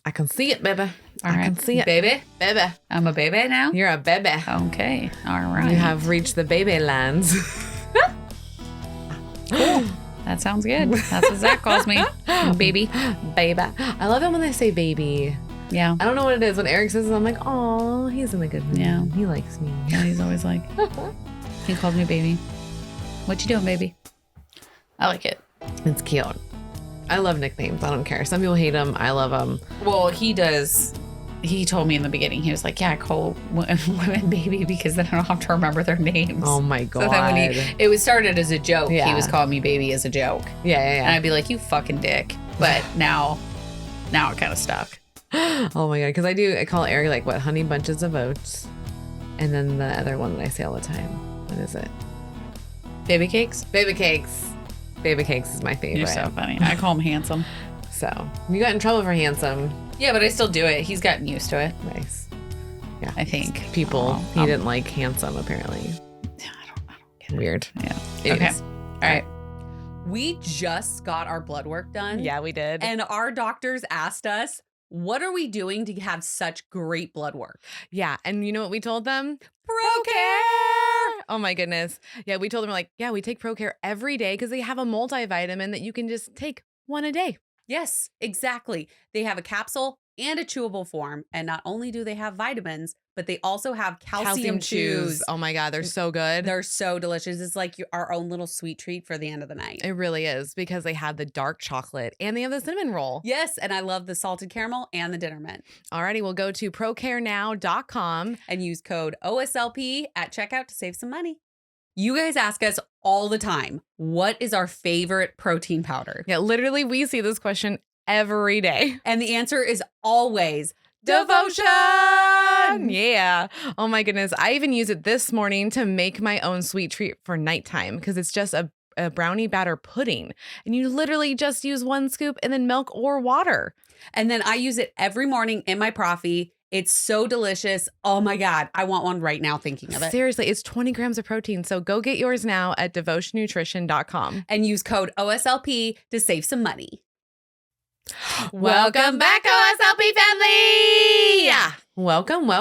I can see it, baby. I can see it. Baby? Baby. I'm a baby now? You're a baby. Okay. All right. You have reached the baby lands. Cool. That sounds good. That's what Zach calls me. Baby. Baby. I love it when they say baby. Yeah. I don't know what it is. When Eric says it, I'm like, oh, he's in a good mood. Yeah. He likes me. Yeah, he's always like, he calls me baby. What you doing, baby? I like it. It's cute. I love nicknames. I don't care. Some people hate them. I love them. Well, he does. He told me in the beginning, he was like, yeah, I call women baby because then I don't have to remember their names. Oh my God. So then when it was started as a joke, Yeah. he was calling me baby as a joke. Yeah. And I'd be like, you fucking dick. But now it kind of stuck. Oh my God. Because I call Eric like what? Honey bunches of oats. And then the other one that I say all the time. What is it? Baby cakes? Baby cakes. Baby cakes is my favorite. You're so funny. I call him handsome. So you got in trouble for handsome. Yeah, but I still do it. He's gotten used to it. Nice. Yeah. I think. People, he didn't like handsome apparently. Yeah, I don't get it. Weird. Yeah. Anyways. Okay. All right. We just got our blood work done. Yeah, we did. And our doctors asked us, what are we doing to have such great blood work? Yeah. And you know what we told them? ProCare! Oh my goodness. Yeah, we told them, we're like, yeah, we take ProCare every day because they have a multivitamin that you can just take one a day. Yes, exactly. They have a capsule and a chewable form. And not only do they have vitamins, but they also have calcium chews. Oh my God, they're so good. They're so delicious. It's like our own little sweet treat for the end of the night. It really is because they have the dark chocolate and they have the cinnamon roll. Yes, and I love the salted caramel and the dinner mint. Alrighty, we'll go to procarenow.com and use code OSLP at checkout to save some money. You guys ask us all the time, what is our favorite protein powder? Yeah, literally, we see this question every day. And the answer is always devotion. Yeah. Oh my goodness. I even use it this morning to make my own sweet treat for nighttime because it's just a brownie batter pudding. And you literally just use 1 scoop and then milk or water. And then I use it every morning in my coffee. It's so delicious. Oh my God. I want one right now thinking of it. Seriously, it's 20 grams of protein. So go get yours now at devotionnutrition.com. And use code OSLP to save some money. Welcome back, OSLP family. Yeah. Welcome.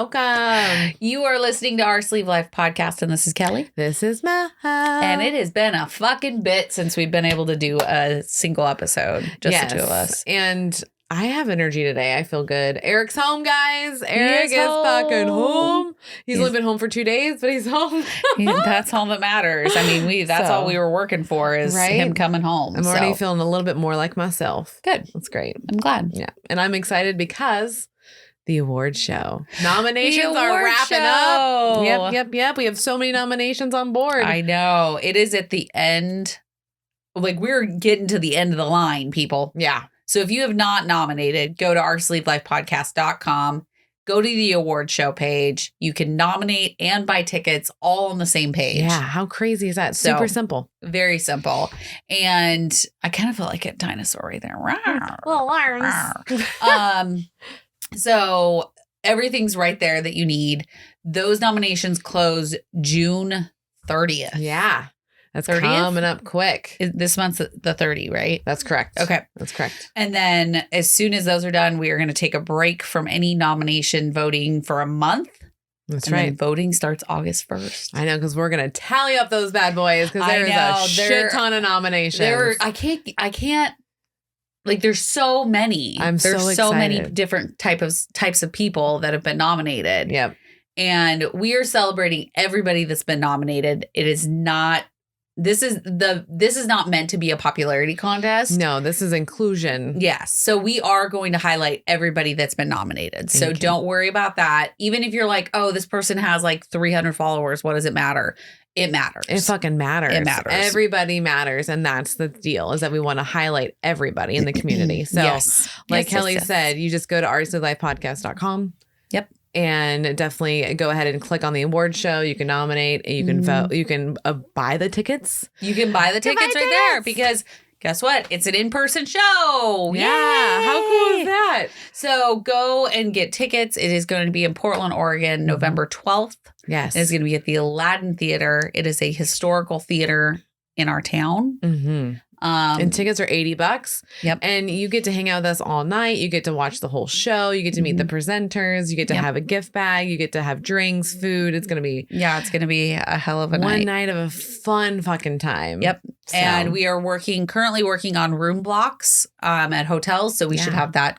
You are listening to Our Sleeve Life podcast, and this is Kelly. This is Mel. And it has been a fucking bit since we've been able to do a single episode, just the two of us. And I have energy today. I feel good. Eric's home, guys. Eric is fucking home. He's only been home for 2 days, but he's home. That's all that matters. I mean, that's all we were working for is him coming home. I'm already feeling a little bit more like myself. Good. That's great. I'm glad. Yeah. And I'm excited because the award show nominations are wrapping up. Yep. We have so many nominations on board. I know. It is at the end. Like, we're getting to the end of the line, people. Yeah. So if you have not nominated, go to oursleevelifepodcast.com, go to the award show page. You can nominate and buy tickets all on the same page. Yeah. How crazy is that? Super simple. Very simple. And I kind of felt like a dinosaur right there. Little arms. So everything's right there that you need. Those nominations close June 30th. Yeah. That's 30th? Coming up quick. This month's the 30, right? That's correct. Okay. That's correct. And then as soon as those are done, we are going to take a break from any nomination voting for a month. That's and right. then voting starts August 1st. I know, because we're going to tally up those bad boys because there's a shit ton of nominations. I can't. Like, there's so many. There's so many different types of people that have been nominated. Yep. And we are celebrating everybody that's been nominated. It is not. This is not meant to be a popularity contest. No, this is inclusion. Yes. So we are going to highlight everybody that's been nominated. So don't worry about that. Even if you're like, oh, this person has like 300 followers, what does it matter? It matters. It fucking matters. It matters. Everybody matters. And that's the deal, is that we want to highlight everybody in the community. So like Kelly said, you just go to oursleevelifepodcast.com. Yep. And definitely go ahead and click on the award show. You can nominate. You can vote. You can buy the tickets. You can buy the tickets right there because guess what? It's an in-person show. Yeah. Yay! How cool is that? So go and get tickets. It is going to be in Portland, Oregon, November 12th. Yes. It's going to be at the Aladdin Theater. It is a historical theater in our town. Mm-hmm. And tickets are $80. Yep. And you get to hang out with us all night. You get to watch the whole show. You get to meet the presenters. You get to have a gift bag. You get to have drinks, food. It's going to be. Yeah, it's going to be a hell of a night. One night of a fun fucking time. Yep. So. And we are currently working on room blocks at hotels. So we should have that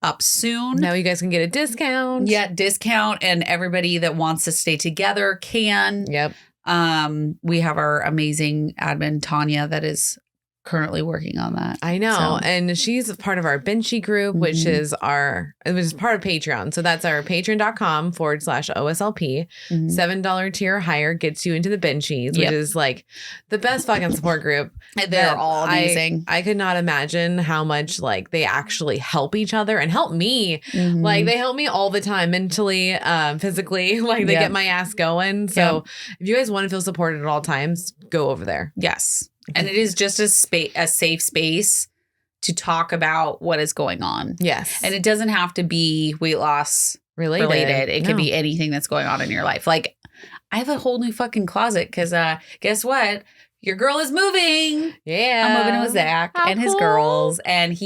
up soon. Now you guys can get a discount. Yeah, discount. And everybody that wants to stay together can. Yep. We have our amazing admin, Tanya, that is currently working on that. I know. So. And she's part of our Benchy group, which is part of Patreon. So that's our patreon.com/OSLP. $7 tier higher gets you into the Benchies, which is like the best fucking support group. They're all amazing. I could not imagine how much like they actually help each other and help me. Like they help me all the time, mentally, physically, like they get my ass going. So if you guys want to feel supported at all times, go over there. Yes. And it is just a safe space to talk about what is going on. Yes. And it doesn't have to be weight loss related. It could be anything that's going on in your life. Like, I have a whole new fucking closet because guess what? Your girl is moving. Yeah. I'm moving in with Zach and his girls. And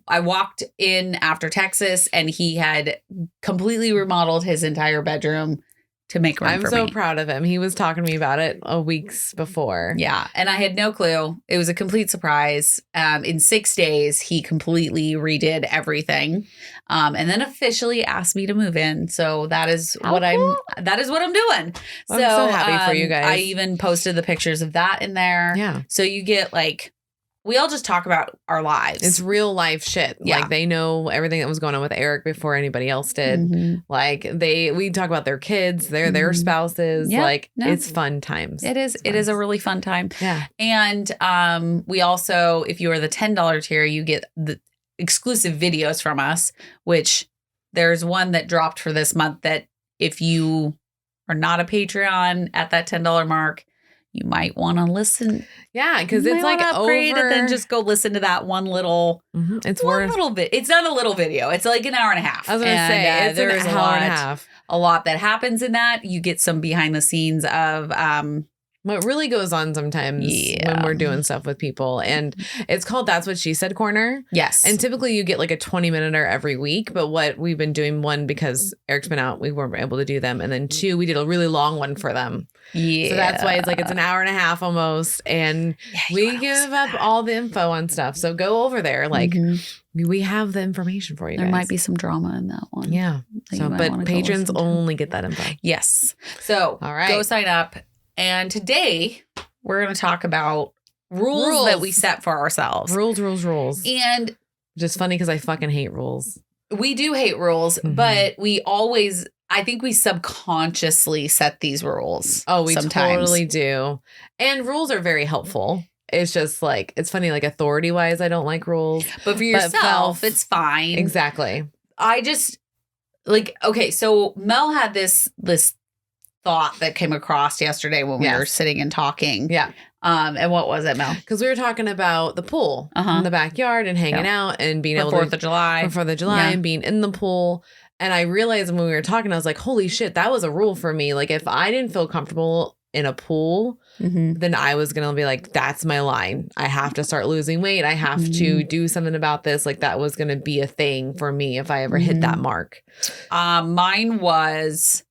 I walked in after Texas and he had completely remodeled his entire bedroom to make room for me. I'm so proud of him. He was talking to me about it weeks before. Yeah. And I had no clue. It was a complete surprise. In 6 days, he completely redid everything. And then officially asked me to move in. So that is what I'm doing. Well, I'm so happy for you guys. I even posted the pictures of that in there. Yeah. So you get like, we all just talk about our lives. It's real life shit. Yeah. Like they know everything that was going on with Eric before anybody else did. Like we talk about their kids, their spouses. Yeah. Like it's fun times. It is. It is a really fun time. Yeah. And we also, if you are the $10 tier, you get the exclusive videos from us, which there's one that dropped for this month that if you are not a Patreon at that $10 mark, you might want to listen. Yeah, because it's like upgrade over. And then just go listen to that one little. It's worth a little bit. It's not a little video. It's like an hour and a half. I was gonna say it's there's an hour and a half. A lot that happens in that. You get some behind the scenes of what really goes on sometimes when we're doing stuff with people. And it's called That's What She Said Corner. Yes. And typically you get like a 20-minute every week. But what we've been doing, one, because Eric's been out, we weren't able to do them. And then two, we did a really long one for them. Yeah. So that's why it's like it's an hour and a half almost. And we give up all the info on stuff. So go over there. Like we have the information for you guys. There might be some drama in that one. Yeah. So, but patrons only get that info. Yes. So all right. Go sign up. And today we're going to talk about rules that we set for ourselves. Rules. And just funny because I fucking hate rules. We do hate rules, but I think we subconsciously set these rules. Oh, we sometimes. Totally do. And rules are very helpful. It's just like, it's funny, like authority wise, I don't like rules. But for yourself, it's fine. Exactly. I just like, okay, so Mel had this thought that came across yesterday when we were sitting and talking. Yeah. And what was it, Mel? Because we were talking about the pool in the backyard and hanging out and being able to 4th of July. For 4th of July and being in the pool. And I realized when we were talking, I was like, holy shit, that was a rule for me. Like if I didn't feel comfortable in a pool, then I was going to be like, that's my line. I have to start losing weight. I have to do something about this. Like that was going to be a thing for me if I ever hit that mark. Mine was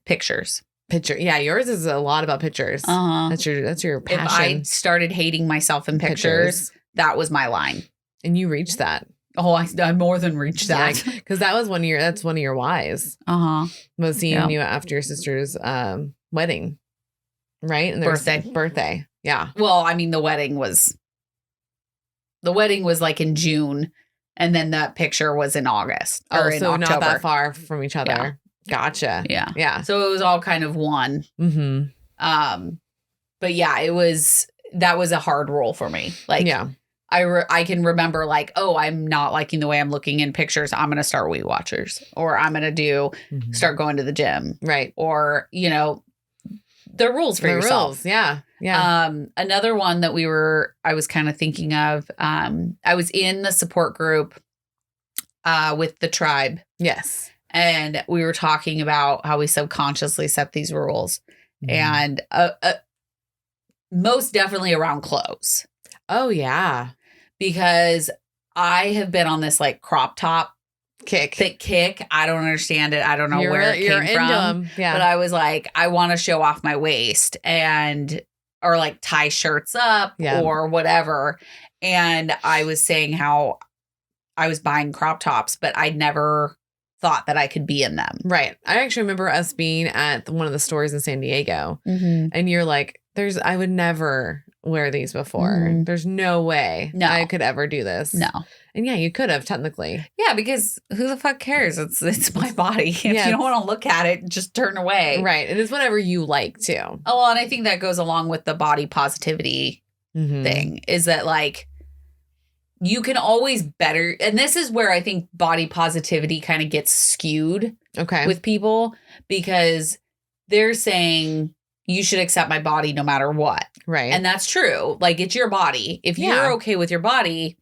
pictures. Yeah, yours is a lot about pictures. That's your passion. If I started hating myself in pictures, that was my line. And you reached that. Oh, I more than reached that. Because that's one of your whys. Was seeing you after your sister's wedding. Right? And birthday. Yeah. Well, I mean, the wedding was like in June, and then that picture was in August or in October. Not that far from each other. Yeah. Gotcha. Yeah. So it was all kind of one. But yeah, that was a hard rule for me. Like, I can remember like, oh, I'm not liking the way I'm looking in pictures. I'm going to start Weight Watchers, or I'm going to start going to the gym. Right. Or, the rules for yourself. Yeah. Another one that I was kind of thinking of, I was in the support group with the tribe. Yes. And we were talking about how we subconsciously set these rules and most definitely around clothes. Oh, yeah. Because I have been on this like crop top Kick. thick kick. I don't understand it. I don't know where it You're came into from. 'em. Yeah. But I was like, I want to show off my waist or like tie shirts up Yeah. or whatever. And I was saying how I was buying crop tops, but I never thought that I could be in them. Right. I actually remember us being at one of the stores in San Diego, Mm-hmm. and you're like, I would never wear these before. Mhm. There's no way I could ever do this. No. And yeah, you could have technically. Yeah, because who the fuck cares? It's my body. If Yeah, you don't want to look at it, just turn away. Right. It is whatever you like too. Oh, well, and I think that goes along with the body positivity thing, is that like you can always better. And this is where I think body positivity kind of gets skewed with people, because they're saying you should accept my body no matter what. Right. And that's true. Like, it's your body. If you're okay with your body,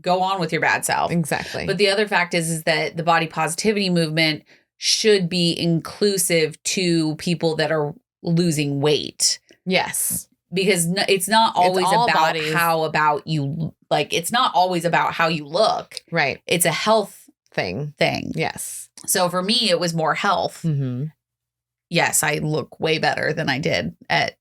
go on with your bad self. Exactly. But the other fact is that the body positivity movement should be inclusive to people that are losing weight. Yes. Because it's not always about it's not always about how you look. Right. It's a health thing. Yes. So for me, it was more health. Mm-hmm. Yes, I look way better than I did at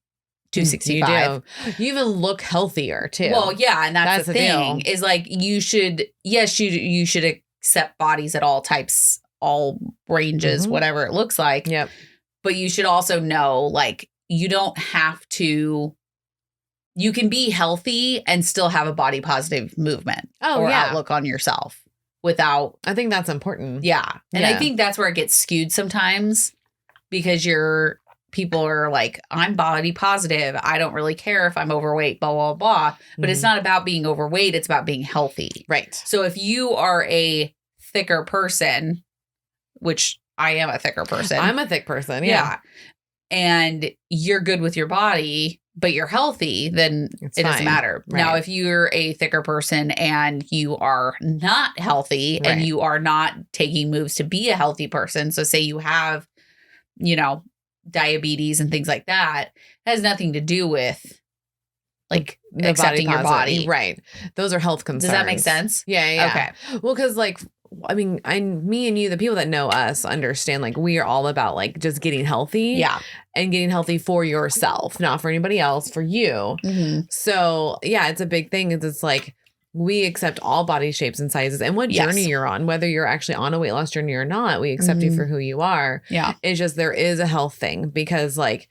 265. You even look healthier too. Well, yeah, and that's the thing deal. is like you should accept bodies at all types, all ranges, whatever it looks like. Yep. But you should also know, like, you don't have to. You can be healthy and still have a body positive movement or outlook on yourself without. I think that's important. Yeah, and I think that's where it gets skewed sometimes, because people are like, I'm body positive. I don't really care if I'm overweight, blah, blah, blah. But it's not about being overweight. It's about being healthy. Right. So if you are a thicker person, which I am a thicker person. I'm a thick person. Yeah. And you're good with your body, but you're healthy, then it doesn't matter. Right. Now, if you're a thicker person and you are not healthy and you are not taking moves to be a healthy person. So say you have, diabetes and things like that, has nothing to do with like accepting your body. Right. Those are health concerns. Does that make sense? Yeah. Okay. Well, because like, I mean, me and you, the people that know us understand, like, we are all about like just getting healthy. Yeah. And getting healthy for yourself, not for anybody else, for you. Mm-hmm. So yeah, it's a big thing. It's like, we accept all body shapes and sizes and what journey you're on, whether you're actually on a weight loss journey or not, we accept you for who you are. Yeah. It's just, there is a health thing, because like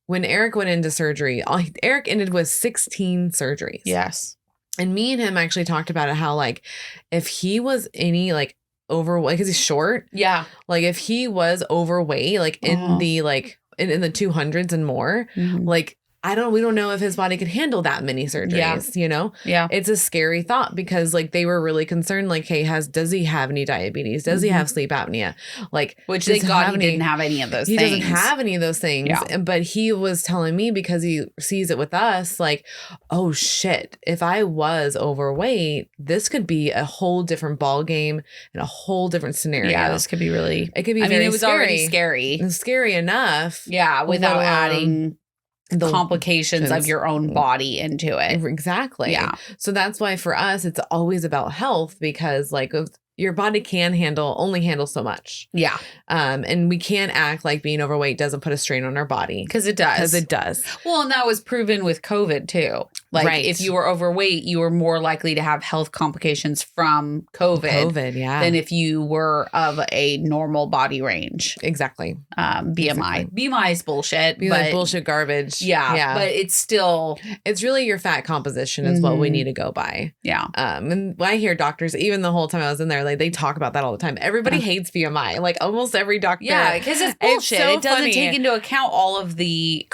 when Eric went into surgery, Eric ended with 16 surgeries. Yes. And me and him actually talked about it, how like, if he was any like overweight, because he's short. Yeah. Like if he was overweight, like in the like in the 200s and more, like, we don't know if his body could handle that many surgeries, Yeah. It's a scary thought, because like they were really concerned, like, hey, does he have any diabetes? Does he have sleep apnea? Like, which thank God he didn't have any of those things. He doesn't have any of those things. Yeah. But he was telling me, because he sees it with us, like, oh shit, if I was overweight, this could be a whole different ball game and a whole different scenario. Yeah, this could be really, it could be very it was scary. Already scary. It's scary enough. Yeah, without adding the complications of your own body into it. Exactly. Yeah. So that's why for us, it's always about health, because like your body can only handle so much. Yeah. And we can't act like being overweight doesn't put a strain on our body. Because it does. Well, and that was proven with COVID too. Like if you were overweight, you were more likely to have health complications from COVID than if you were of a normal body range. Exactly. BMI. Exactly. BMI is bullshit. But bullshit garbage. Yeah. But it's still. It's really your fat composition is what we need to go by. Yeah. And I hear doctors, even the whole time I was in there, like they talk about that all the time. Everybody hates BMI. Like almost every doctor. Yeah, because it's bullshit. So it doesn't take into account all of the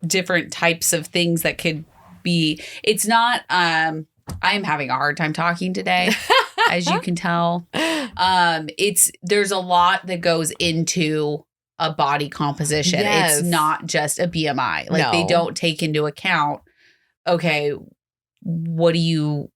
different types of things that could be. It's not. I am having a hard time talking today, as you can tell. There's a lot that goes into a body composition. Yes. It's not just a BMI. Like they don't take into account. Okay, what do you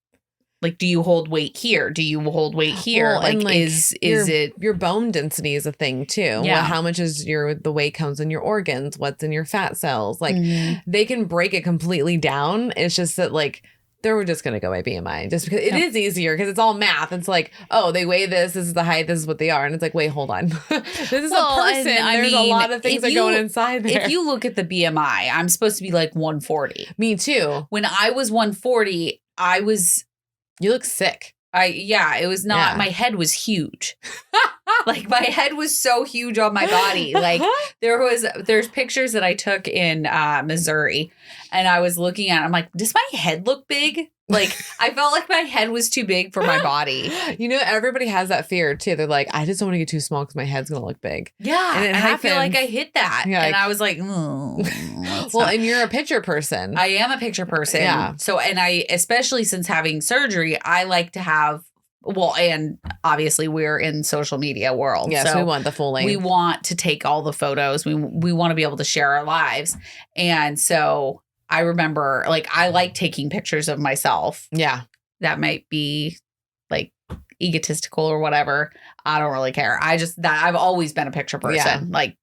Like, do you hold weight here? Do you hold weight here? Well, and, is your, it? your bone density is a thing too. Yeah. Well, how much is the weight comes in your organs? What's in your fat cells? Like Mhm. they can break it completely down. It's just that like they were just going to go by BMI just because it is easier because it's all math. It's like, oh, they weigh this. This is the height. This is what they are. And it's like, wait, hold on. This is a person. There's a lot of things that go inside there. If you look at the BMI, I'm supposed to be like 140. Me too. When I was 140, You look sick. It was not, my head was huge. Like my head was so huge on my body. Like there's pictures that I took in Missouri and I was looking at it, I'm like, does my head look big? Like I felt like my head was too big for my body. You know, everybody has that fear too. They're like, I just don't want to get too small because my head's going to look big. Yeah. And I feel like I hit that. Yeah, and I was like, and you're a picture person. I am a picture person. Yeah. So, and I, especially since having surgery, I like to have, and obviously we're in social media world. Yes, so we want the full length. We want to take all the photos. We want to be able to share our lives. And so I remember like, I like taking pictures of myself. Yeah. That might be like egotistical or whatever. I don't really care. I've always been a picture person. Yeah. Like,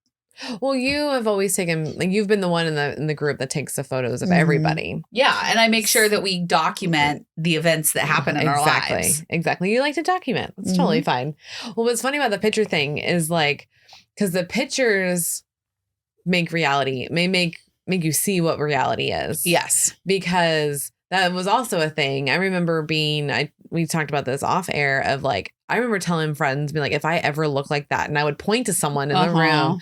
well, you have always taken, like, you've been the one in the group that takes the photos of everybody. Yeah. And I make sure that we document the events that happen in our lives. Exactly. You like to document. It's totally fine. Well, what's funny about the picture thing is like, because the pictures make reality, make you see what reality is. Yes. Because that was also a thing. I remember we talked about this off air of like, I remember telling friends, be like, if I ever look like that, and I would point to someone in the room,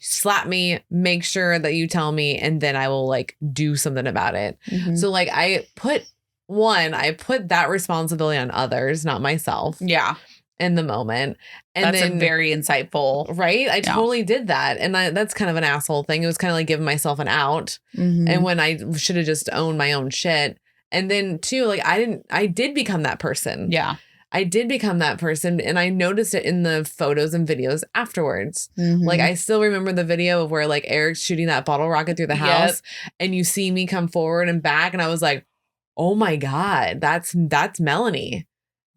slap me, make sure that you tell me, and then I will like do something about it. So like I put that responsibility on others, not myself. Yeah. In the moment. And that's a very insightful. Right? I totally did that. And that's kind of an asshole thing. It was kind of like giving myself an out. And when I should have just owned my own shit. And then too, like I did become that person. Yeah. I did become that person. And I noticed it in the photos and videos afterwards. Like I still remember the video of where like Eric's shooting that bottle rocket through the house and you see me come forward and back. And I was like, oh my God, that's Melanie.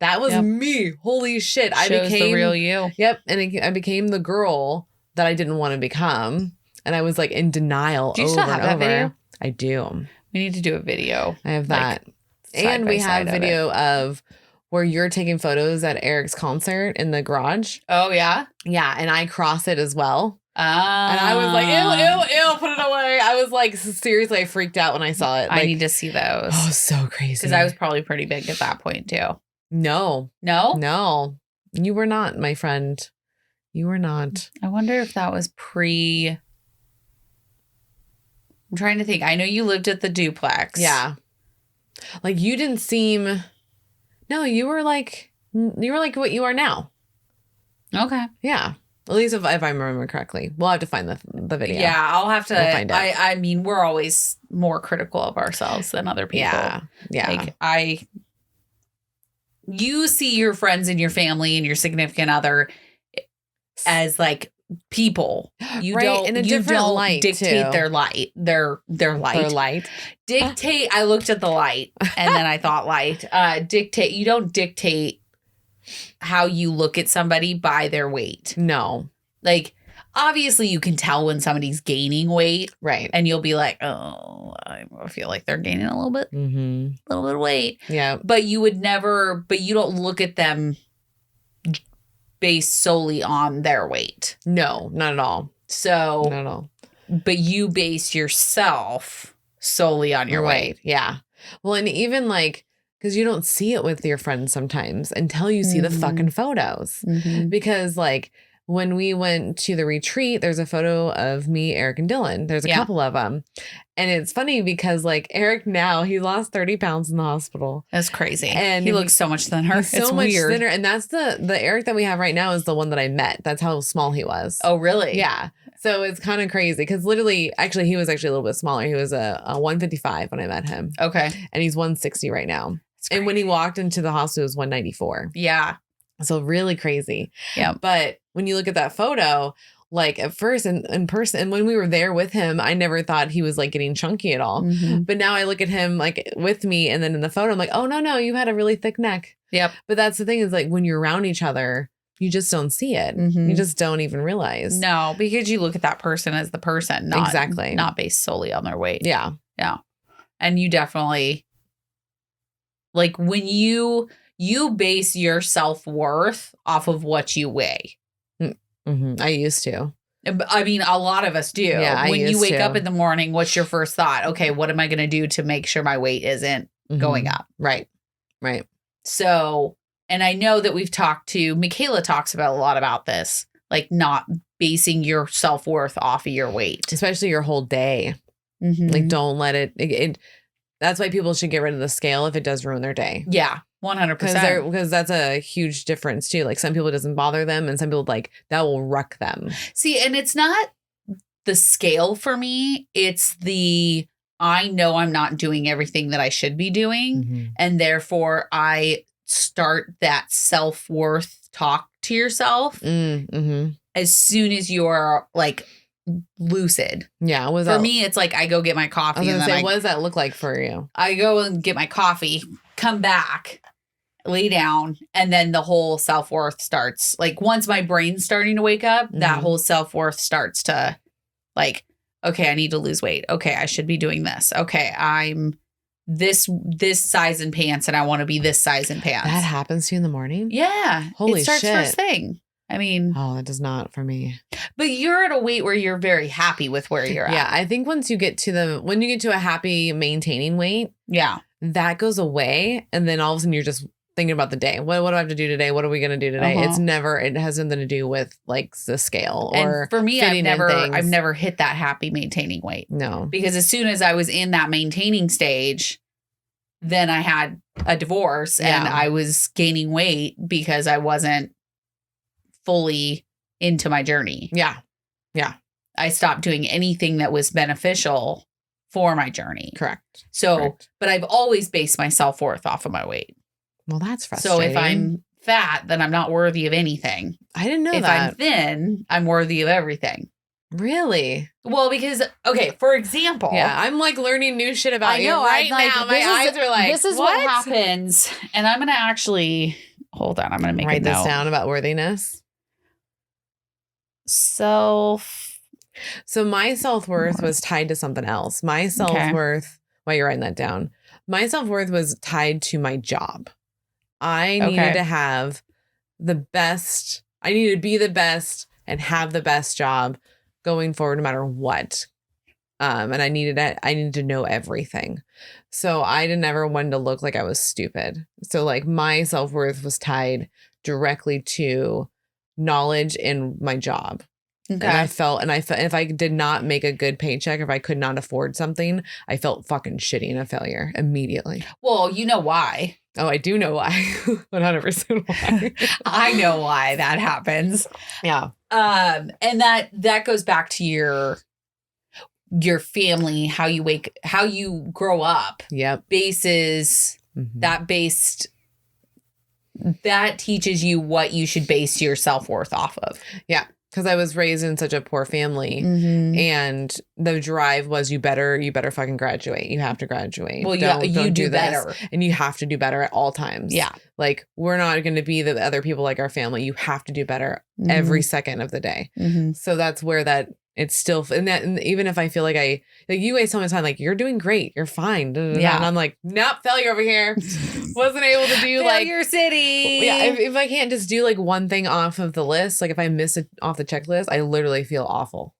That was me. Holy shit. I became the real you. Yep. And I became the girl that I didn't want to become. And I was like in denial. Do you still have that video? I do. We need to do a video. I have that. And we have video of where you're taking photos at Eric's concert in the garage. Oh, yeah? Yeah. And I cross it as well. And I was like, ew, put it away. I was like, seriously, I freaked out when I saw it. Like, I need to see those. Oh, so crazy. Because I was probably pretty big at that point, too. No. You were not, my friend. You were not. I wonder if that was I'm trying to think. I know you lived at the duplex. Yeah. Like you didn't seem. No, you were like what you are now. Okay. Yeah. At least if I remember correctly. We'll have to find the video. Yeah, I'll have to. We'll find out. I mean, we're always more critical of ourselves than other people. Yeah. Like you see your friends and your family and your significant other as like people. You don't in a different light dictate too. Their light. Their light. Dictate. I looked at the light and then I thought light. Dictate. You don't dictate how you look at somebody by their weight. No. Like obviously you can tell when somebody's gaining weight. Right. And you'll be like, oh, I feel like they're gaining a little bit of weight. Yeah. But you don't look at them based solely on their weight. No, not at all. So, not at all. But you base yourself solely on your weight. Yeah. Well, and even like, because you don't see it with your friends sometimes until you see the fucking photos. Because like, when we went to the retreat, there's a photo of me, Eric, and Dylan. There's a couple of them. And it's funny because like Eric now, he lost 30 pounds in the hospital. That's crazy. And he looks so much thinner. So much thinner. And that's the Eric that we have right now is the one that I met. That's how small he was. Oh, really? Yeah. So it's kind of crazy because literally, he was actually a little bit smaller. He was a 155 when I met him. Okay. And he's 160 right now. And when he walked into the hospital, it was 194. Yeah. So really crazy. Yeah. But when you look at that photo, like at first in person, and when we were there with him, I never thought he was like getting chunky at all. Mhm. But now I look at him like with me, and then in the photo, I'm like, oh no, you had a really thick neck. Yep. But that's the thing is like when you're around each other, you just don't see it. Mhm. You just don't even realize. No, because you look at that person as the person, not based solely on their weight. Yeah. Yeah. And you definitely, like, when you base your self-worth off of what you weigh. Mm-hmm. I used to. I mean, a lot of us do. Yeah, when you wake up in the morning, what's your first thought? Okay, what am I going to do to make sure my weight isn't going up? Right. So, and I know that Michaela talks about a lot about this, like not basing your self-worth off of your weight. Especially your whole day. Mm-hmm. Like, don't let it, that's why people should get rid of the scale if it does ruin their day. Yeah, 100%. Because that's a huge difference too. Like some people it doesn't bother them and some people like that will wreck them. See, and it's not the scale for me. It's I know I'm not doing everything that I should be doing. Mm-hmm. And therefore I start that self-worth talk to yourself as soon as you're like lucid. Yeah. For me, it's like I go get my coffee. I was gonna say, what does that look like for you? I go and get my coffee, come back, lay down, and then the whole self-worth starts. Like once my brain's starting to wake up, that whole self-worth starts to like, okay, I need to lose weight. Okay, I should be doing this. Okay, I'm this size in pants and I want to be this size in pants. That happens to you in the morning? Yeah. Holy it starts shit. First thing. I mean, oh, it does not for me. But you're at a weight where you're very happy with where you're at. Yeah, I think when you get to a happy maintaining weight, yeah, that goes away, and then all of a sudden you're just thinking about the day. What do I have to do today? What are we going to do today? It has nothing to do with like the scale or and for me, I've never hit that happy maintaining weight. No, because as soon as I was in that maintaining stage, then I had a divorce and I was gaining weight because I wasn't fully into my journey. Yeah. I stopped doing anything that was beneficial for my journey. Correct. But I've always based my self-worth off of my weight. Well, that's frustrating. So if I'm fat, then I'm not worthy of anything. I didn't know that. If I'm thin, I'm worthy of everything. Really? Well, because, okay, for example. Yeah, I'm like learning new shit about you right now. My eyes are like, this is what happens. And I'm going to actually, hold on, I'm going to write this down about worthiness. So my self-worth was tied to something else. My self-worth, while you're writing that down, my self-worth was tied to my job. I needed to have the best. I needed to be the best and have the best job going forward, no matter what. And I needed to know everything. So I didn't ever want to look like I was stupid. So like my self-worth was tied directly to knowledge in my job. Okay. And I felt if I did not make a good paycheck, if I could not afford something, I felt fucking shitty and a failure immediately. Well, you know why. Oh, I do know why. 100% why. I know why that happens. Yeah. And that goes back to your family, how you grow up. Yep. Bases that teaches you what you should base your self-worth off of. Yeah. Because I was raised in such a poor family, and the drive was you better fucking graduate. You have to graduate. Well, you do better, and you have to do better at all times. Yeah, like we're not going to be the other people like our family. You have to do better every second of the day. So that's where that it's still, and even if I feel like you guys tell me time like you're doing great, you're fine. Yeah, and I'm like, nope, failure over here. Wasn't able to do failure city. Yeah, if I can't just do like one thing off of the list, like if I miss it off the checklist, I literally feel awful.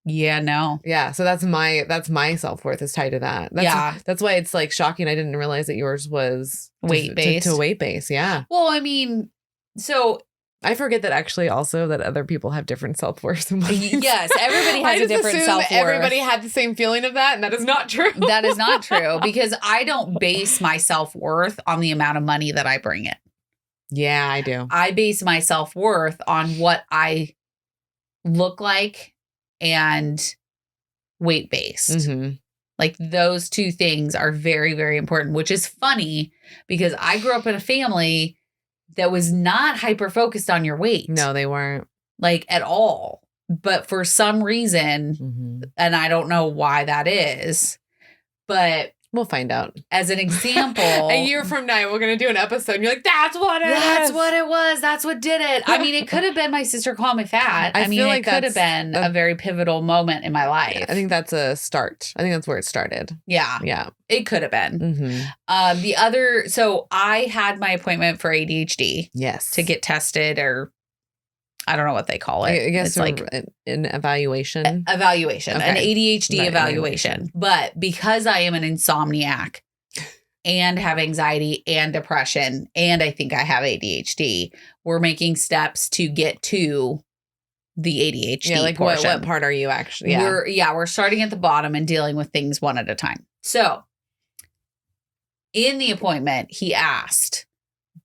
Yeah, no. Yeah, so that's my self-worth is tied to that. That's why it's like shocking. I didn't realize that yours was weight-based. To weight-based, yeah. Well, I mean, so I forget that actually also that other people have different self-worth. Yes, everybody has a different self-worth. Everybody had the same feeling of that, and that is not true. That is not true because I don't base my self-worth on the amount of money that I bring in. Yeah, I do. I base my self-worth on what I look like and weight-based. Like those two things are very, very important, which is funny because I grew up in a family that was not hyper focused on your weight. No, they weren't. like at all. But for some reason, and I don't know why that is, but we'll find out. As an example, a year from now, we're going to do an episode. And you're like, that's what it was. That's what did it. I mean, it could have been my sister calling me fat. I mean, feel like it could have been a very pivotal moment in my life. I think that's a start. I think that's where it started. Yeah. Yeah. It could have been. So I had my appointment for ADHD. Yes. To get tested, or I don't know what they call it. I guess it's like an evaluation. Evaluation. Okay. An ADHD evaluation. But because I am an insomniac and have anxiety and depression, and I think I have ADHD, we're making steps to get to the ADHD. Yeah, like portion. What part are you actually? Yeah. We're starting at the bottom and dealing with things one at a time. So in the appointment, he asked,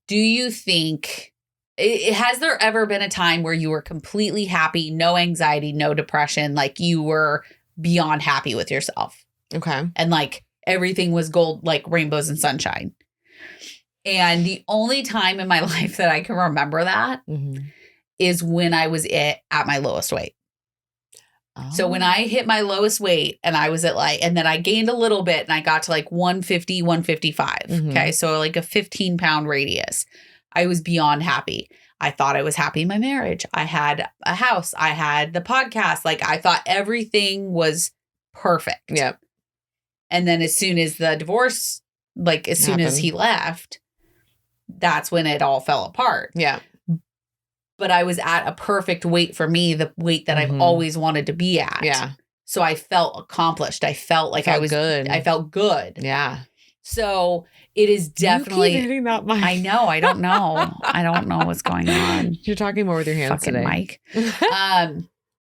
do you think... Has there ever been a time where you were completely happy, no anxiety, no depression, like you were beyond happy with yourself? Okay. And like everything was gold, like rainbows and sunshine. And the only time in my life that I can remember that is when I was at my lowest weight. Oh. So when I hit my lowest weight and I was at and then I gained a little bit and I got to like 150, 155. Okay. So like a 15-pound radius. I was beyond happy. I thought I was happy in my marriage. I had a house. I had the podcast. Like I thought everything was perfect. Yep. And then as soon as the divorce, like as soon as he left, that's when it all fell apart. Yeah. But I was at a perfect weight for me, the weight that I've always wanted to be at. Yeah. So I felt accomplished. I felt like I was good. I felt good. Yeah. So it is definitely. You keep hitting that mic. I know. I don't know. I don't know what's going on. You're talking more with your hands fucking today, Mike.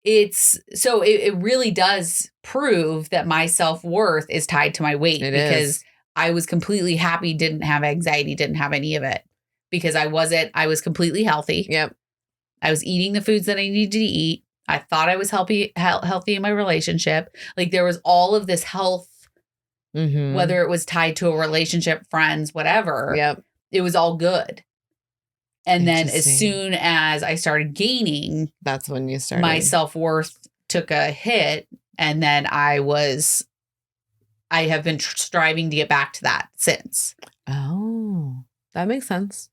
It really does prove that my self-worth is tied to my weight because I was completely happy, didn't have anxiety, didn't have any of it because I was completely healthy. Yep. I was eating the foods that I needed to eat. I thought I was healthy in my relationship. Like there was all of this health. Whether it was tied to a relationship, friends, whatever. Yep. It was all good. And then as soon as I started gaining, that's when you started. My self-worth took a hit. And then I have been striving to get back to that since. Oh, that makes sense.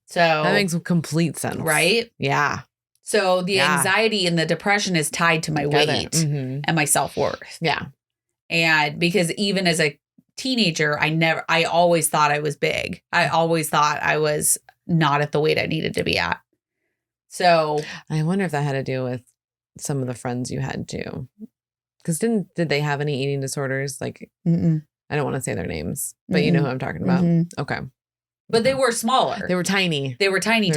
So that makes complete sense. Right? Yeah. So the anxiety and the depression is tied to my weight and my self-worth. Yeah. And because even as a teenager, I always thought I was big. I always thought I was not at the weight I needed to be at. So I wonder if that had to do with some of the friends you had too. Because did they have any eating disorders? Like, I don't want to say their names, but you know who I'm talking about. Okay. But they were smaller. They were tiny. They were tiny.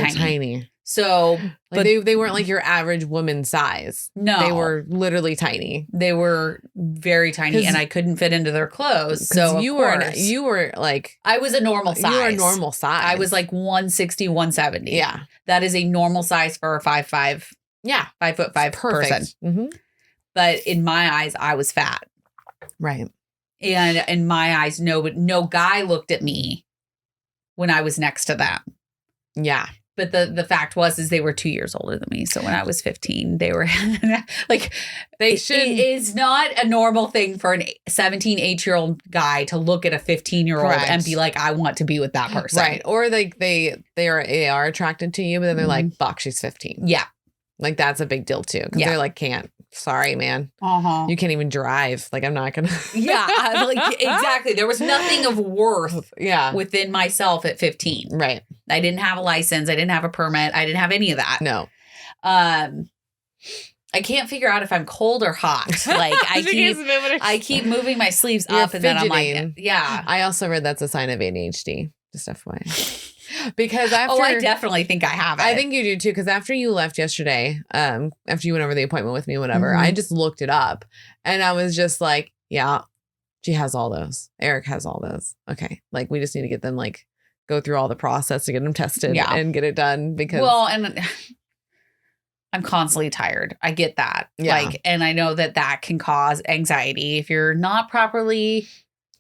So, like they weren't like your average woman size. No. They were literally tiny. They were very tiny and I couldn't fit into their clothes. So you were like, I was a normal size. You were a normal size. I was like 160, 170. Yeah. That is a normal size for a 5'5". Yeah. 5'5" person. But in my eyes, I was fat. Right. And in my eyes, no guy looked at me when I was next to them. Yeah. But the fact was they were 2 years older than me. So when I was 15, they were like, it is not a normal thing for a 8-year-old guy to look at a 15-year-old and be like, I want to be with that person. Right. Or like they are attracted to you, but then they're like, fuck, she's 15. Yeah. Like that's a big deal too. Because they're like, sorry, man. You can't even drive. Like I'm not gonna. Exactly. There was nothing of worth within myself at 15. Right. I didn't have a license. I didn't have a permit. I didn't have any of that. No. I can't figure out if I'm cold or hot. Like I keep moving my sleeves up and then I'm like, yeah. I also read that's a sign of ADHD. Just FYI. Because after I definitely think I have it. I think you do too. Because after you left yesterday, after you went over the appointment with me, whatever, I just looked it up and I was just like, yeah, she has all those. Eric has all those. Okay. Like we just need to get them like go through all the process to get them tested and get it done because and I'm constantly tired. I get that. Yeah. Like, and I know that can cause anxiety if you're not properly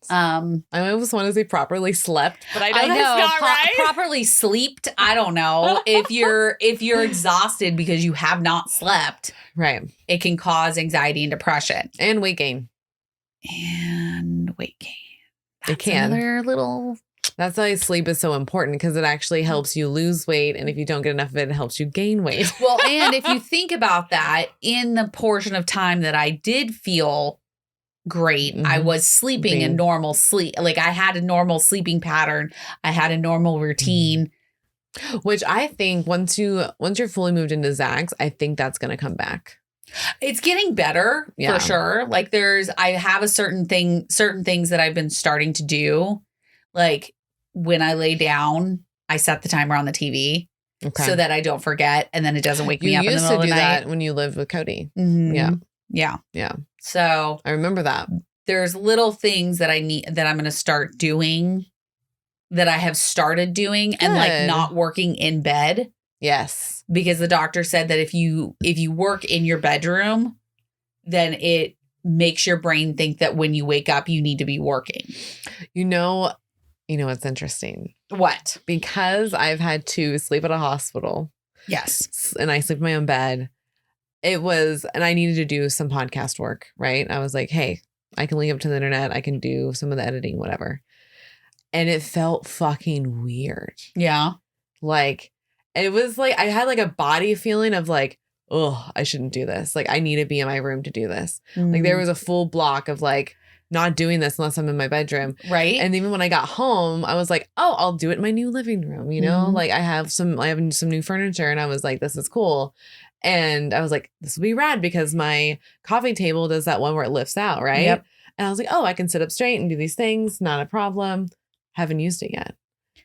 I almost want to say properly slept, but I know that's not right. Properly slept. I don't know. If you're exhausted because you have not slept, right, it can cause anxiety and depression and weight gain. It can. Another little. That's why sleep is so important, because it actually helps you lose weight. And if you don't get enough of it, it helps you gain weight. Well, and if you think about that, in the portion of time that I did feel great, I was sleeping in normal sleep. Like I had a normal sleeping pattern. I had a normal routine. Which I think once you're fully moved into Zach's, I think that's going to come back. It's getting better for sure. Like I have certain things that I've been starting to do. Like when I lay down, I set the timer on the TV so that I don't forget. And then it doesn't wake me up in the middle of the night. You used to do that when you lived with Cody. Mm-hmm. Yeah. So I remember that. There's little things that I'm going to start doing, that I have started doing. Good. And like not working in bed. Yes. Because the doctor said that if you work in your bedroom, then it makes your brain think that when you wake up, you need to be working. You know what's interesting? What? Because I've had to sleep at a hospital. Yes. And I sleep in my own bed. And I needed to do some podcast work, right? I was like, hey, I can link up to the internet. I can do some of the editing, whatever. And it felt fucking weird. Yeah. Like, it was like, I had like a body feeling of like, oh, I shouldn't do this. Like, I need to be in my room to do this. Like, there was a full block of like, not doing this unless I'm in my bedroom. Right. And even when I got home, I was like, oh, I'll do it in my new living room. You know, like I have some new furniture, and I was like, this is cool. And I was like, this will be rad, because my coffee table does that one where it lifts out. Right. Yep. And I was like, oh, I can sit up straight and do these things. Not a problem. Haven't used it yet.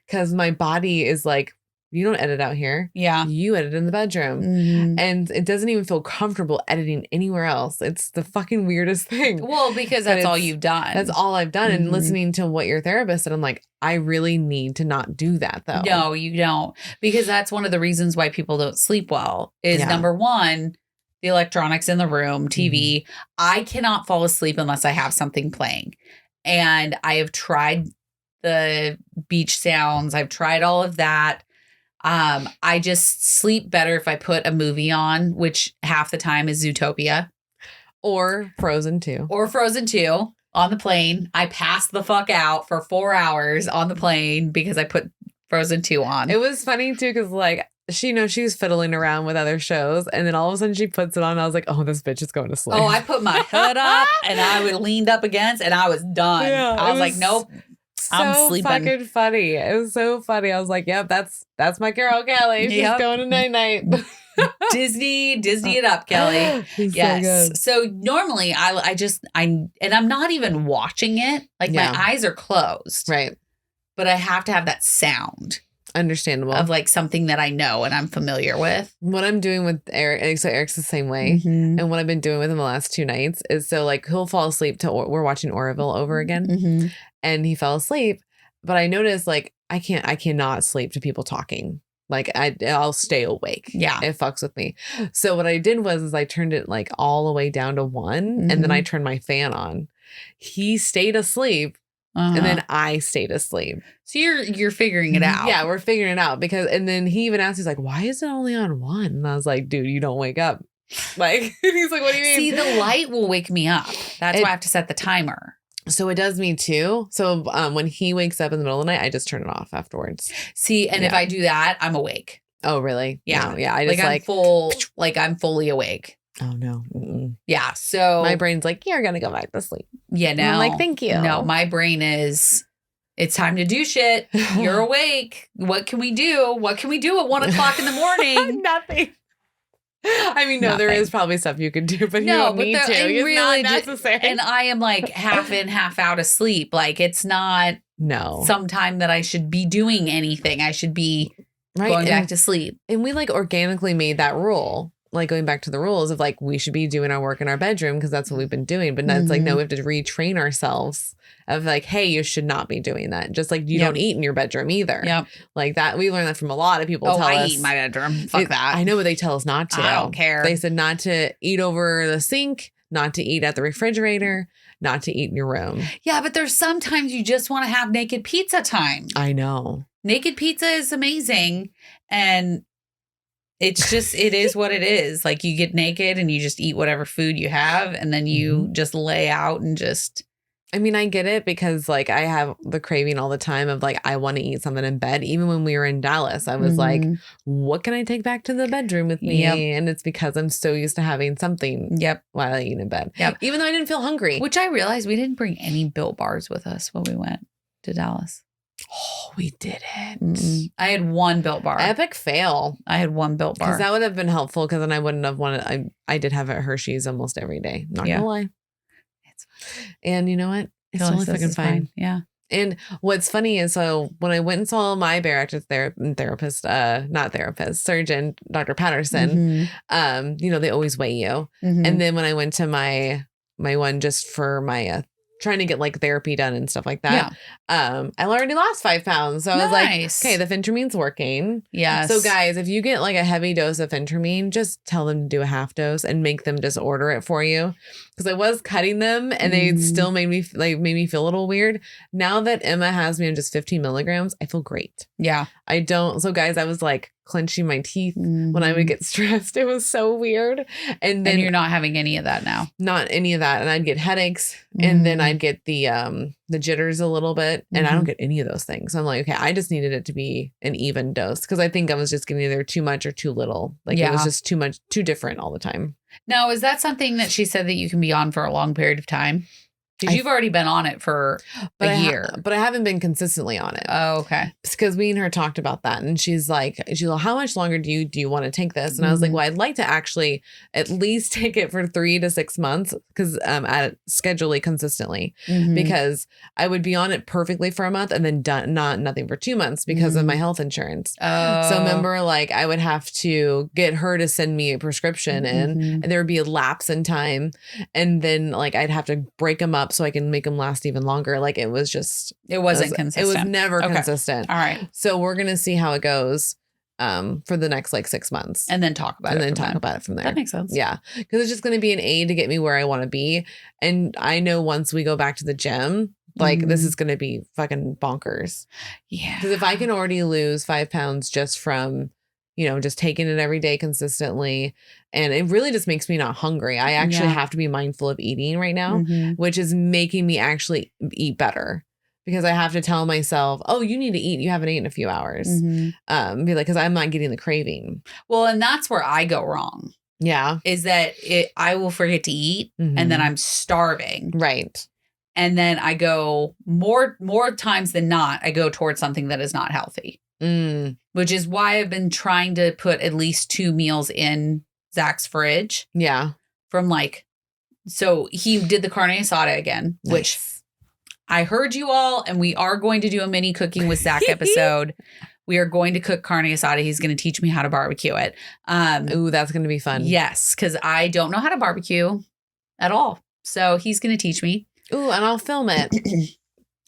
Because my body is like, you don't edit out here. Yeah. You edit in the bedroom. Mm-hmm. And it doesn't even feel comfortable editing anywhere else. It's the fucking weirdest thing. Well, because that's all you've done. That's all I've done. Mm-hmm. And listening to what your therapist said, I'm like, I really need to not do that, though. No, you don't. Because that's one of the reasons why people don't sleep well is number one, the electronics in the room, TV. Mm-hmm. I cannot fall asleep unless I have something playing. And I have tried the beach sounds. I've tried all of that. I just sleep better if I put a movie on, which half the time is Zootopia. Or Frozen 2. On the plane. I passed the fuck out for 4 hours on the plane because I put Frozen 2 on. It was funny too, because like she was fiddling around with other shows, and then all of a sudden she puts it on, and I was like, oh, this bitch is going to sleep. Oh, I put my hood up and I leaned up against, and I was done. Yeah, I was like, nope. I'm sleeping. Fucking funny. It was so funny. I was like, yep, that's my girl, Kelly. She's going to night. Disney it up, Kelly. Yes. So normally and I'm not even watching it. Like my eyes are closed. Right. But I have to have that sound. Understandable. Of like something that I know and I'm familiar with. What I'm doing with Eric, so Eric's the same way. Mm-hmm. And what I've been doing with him the last 2 nights is, so like he'll fall asleep we're watching Orville over again. Mm-hmm. And he fell asleep. But I noticed like I cannot sleep to people talking. Like I'll stay awake. Yeah. It fucks with me. So what I did was I turned it like all the way down to 1. Mm-hmm. And then I turned my fan on. He stayed asleep. Uh-huh. And then I stayed asleep. So you're figuring it out. Yeah, we're figuring it out, because, and then he even asked, he's like, why is it only on 1? And I was like, dude, you don't wake up. Like, he's like, what do you mean? See, the light will wake me up. That's why I have to set the timer. So it does me too. So when he wakes up in the middle of the night, I just turn it off afterwards. See, and if I do that, I'm awake. Oh, really? Yeah. No, yeah. I just I'm fully awake. Oh, no. Mm-mm. Yeah. So my brain's like, you're going to go back to sleep. Yeah. No. I'm like, thank you. No, my brain is, it's time to do shit. You're awake. What can we do? What can we do at 1 o'clock in the morning? Nothing. I mean, no, Nothing. There is probably stuff you could do, but you don't need to. It's really not necessary. And I am like half in, half out of sleep. Like it's not some time that I should be doing anything. I should be going back to sleep. And we like organically made that rule. Like going back to the rules of like, we should be doing our work in our bedroom because that's what we've been doing. But that's like, no, we have to retrain ourselves of like, hey, you should not be doing that. Just like you don't eat in your bedroom either. Yep. Like that. We learned that from a lot of people. I eat in my bedroom. Fuck that. I know, but they tell us not to. I don't care. They said not to eat over the sink, not to eat at the refrigerator. not to eat in your room. Yeah, but there's sometimes you just want to have naked pizza time. I know. Naked pizza is amazing. And it's just, it is what it is. Like you get naked and you just eat whatever food you have. And then you just lay out and just. I mean, I get it because like I have the craving all the time of like, I want to eat something in bed. Even when we were in Dallas, I was like, what can I take back to the bedroom with me? And it's because I'm so used to having something while I eat in bed. Even though I didn't feel hungry. Which I realized we didn't bring any Built Bars with us when we went to Dallas. Oh, we didn't. I had one Built Bar. Epic fail. I had one Built Bar. Because that would have been helpful because then I wouldn't have wanted, I did have it at Hershey's almost every day. Not gonna lie. It's fine. And you know what? It's totally fucking fine. Yeah. And what's funny is, so when I went and saw my bariatric surgeon, Dr. Patterson, you know, they always weigh you. And then when I went to my one just for my trying to get like therapy done and stuff like that. I already lost 5 pounds. So I was like, okay, the Phentermine's working. Yes. So guys, if you get like a heavy dose of Phentermine, just tell them to do a half dose and make them just order it for you. Because I was cutting them and they still made me feel a little weird. Now that Emma has me on just 15 milligrams, I feel great. Yeah. I don't. So guys, I was like clenching my teeth when I would get stressed. It was so weird. And then you're not having any of that now. Not any of that. And I'd get headaches and then I'd get the jitters a little bit and I don't get any of those things. So I'm like, okay, I just needed it to be an even dose because I think I was just getting either too much or too little. Like it was just too much, too different all the time. Now, is that something that she said that you can be on for a long period of time? Because you've already been on it for a year. But I haven't been consistently on it. Oh, okay. Because we and her talked about that. And she's like, how much longer do you want to take this? And I was like, well, I'd like to actually at least take it for 3 to 6 months because schedule it consistently. Because I would be on it perfectly for a month and then nothing for 2 months because of my health insurance. Oh. So remember, like I would have to get her to send me a prescription and there would be a lapse in time. And then like I'd have to break them up so I can make them last even longer. Like it wasn't consistent. It was never consistent. All right. So we're going to see how it goes for the next like 6 months. And then talk about it from there. That makes sense. Yeah. Because it's just going to be an aid to get me where I want to be. And I know once we go back to the gym, like this is going to be fucking bonkers. Yeah. Because if I can already lose 5 pounds just from, you know, just taking it every day consistently. And it really just makes me not hungry. I actually have to be mindful of eating right now, which is making me actually eat better because I have to tell myself, oh, you need to eat. You haven't eaten in a few hours. Be like, because I'm not getting the craving. Well, and that's where I go wrong. Yeah. Is that I will forget to eat and then I'm starving. Right. And then I go more times than not, I go towards something that is not healthy. Which is why I've been trying to put at least 2 meals in Zach's fridge. Yeah. From so he did the carne asada again, which I heard you all, and we are going to do a mini cooking with Zach episode. We are going to cook carne asada. He's going to teach me how to barbecue it. Ooh, that's going to be fun. Yes, because I don't know how to barbecue at all. So he's going to teach me. Ooh, and I'll film it.